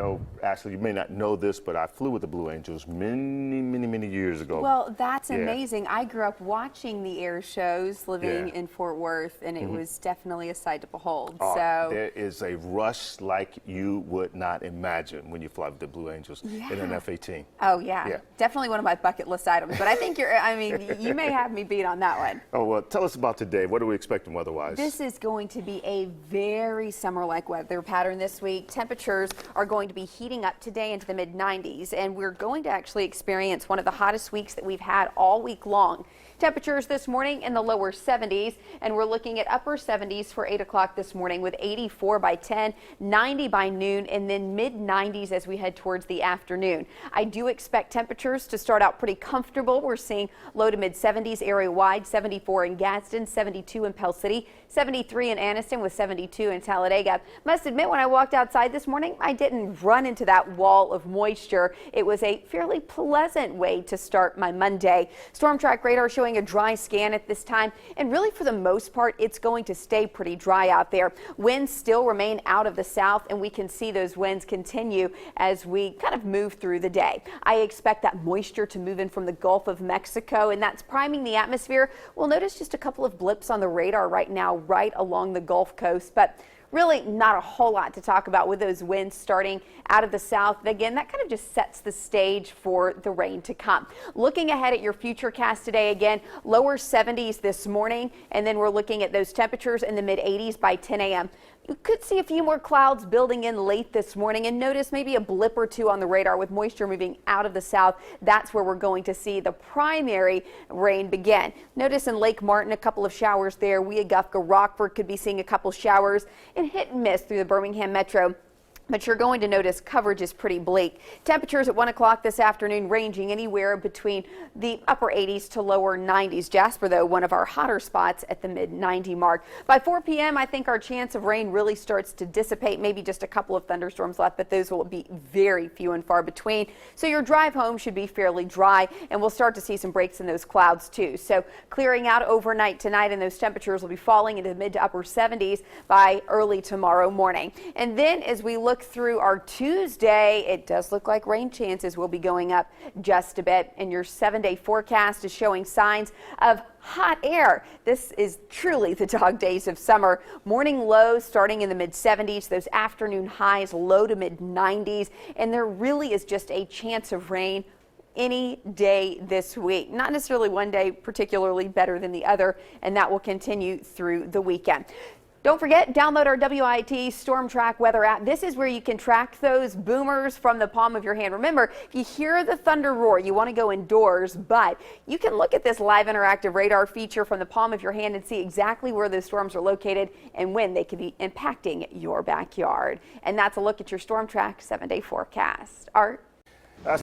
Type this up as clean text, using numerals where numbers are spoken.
know, Ashley, you may not know this, but I flew with the Blue Angels many years ago. Well, that's Yeah. amazing. I grew up watching the air shows living Yeah. in Fort Worth, and it was definitely a sight to behold. Oh, So there is a rush like you would not imagine when you fly with the Blue Angels in an F-18. oh yeah. Yeah. Definitely one of my bucket list items. But I think I mean, you may have me beat on that one. Oh, well, tell us about today. What are we expecting weather-wise? This is going to be a very summer-like weather pattern this week. Temperatures are going to be heating up today into the mid-90s, and we're going to actually experience one of the hottest weeks that we've had all week long. Temperatures this morning in the lower 70s, and we're looking at upper 70s for 8 o'clock this morning with 84 by 10, 90 by noon, and then mid-90s as we head towards the afternoon. I do expect temperatures to start out pretty comfortable. We're seeing low to mid-70s area-wide, 74 in Gadsden, 72 in Pell City, 73 in Anniston with 72 in Talladega. Must admit, when I walked outside this morning, I didn't run into that wall of moisture. It was a fairly pleasant way to start my Monday. Storm Track radar showing a dry scan at this time, and really for the most part it's going to stay pretty dry out there. Winds still remain out of the south, and we can see those winds continue as we kind of move through the day. I expect that moisture to move in from the Gulf of Mexico, and that's priming the atmosphere. We'll notice just a couple of blips on the radar right now right along the Gulf Coast, but really not a whole lot to talk about with those winds starting out of the south. Again, that kind of just sets the stage for the rain to come. Looking ahead at your futurecast today, again, lower 70s this morning, and then we're looking at those temperatures in the mid 80s by 10 a.m. You could see a few more clouds building in late this morning, and notice maybe a blip or two on the radar with moisture moving out of the south. That's where we're going to see the primary rain begin. Notice in Lake Martin, a couple of showers there. Weogufka, Rockford could be seeing a couple showers, and hit and miss through the Birmingham metro. But you're going to notice coverage is pretty bleak. Temperatures at 1 o'clock this afternoon ranging anywhere between the upper 80s to lower 90s. Jasper, though, one of our hotter spots at the mid-90 mark. By 4 p.m., I think our chance of rain really starts to dissipate. Maybe just a couple of thunderstorms left, but those will be very few and far between. So your drive home should be fairly dry, and we'll start to see some breaks in those clouds, too. So clearing out overnight tonight, and those temperatures will be falling into the mid to upper 70s by early tomorrow morning. And then as we look through our Tuesday, it does look like rain chances will be going up just a bit, and your 7-day forecast is showing signs of hot air. This is truly the dog days of summer. Morning lows starting in the mid 70s, those afternoon highs low to mid 90s, and there really is just a chance of rain any day this week. Not necessarily one day particularly better than the other, and that will continue through the weekend. Don't forget, download our WIT Storm Track weather app. This is where you can track those boomers from the palm of your hand. Remember, if you hear the thunder roar, you want to go indoors, but you can look at this live interactive radar feature from the palm of your hand and see exactly where those storms are located and when they could be impacting your backyard. And that's a look at your Storm Track 7-day forecast. Art?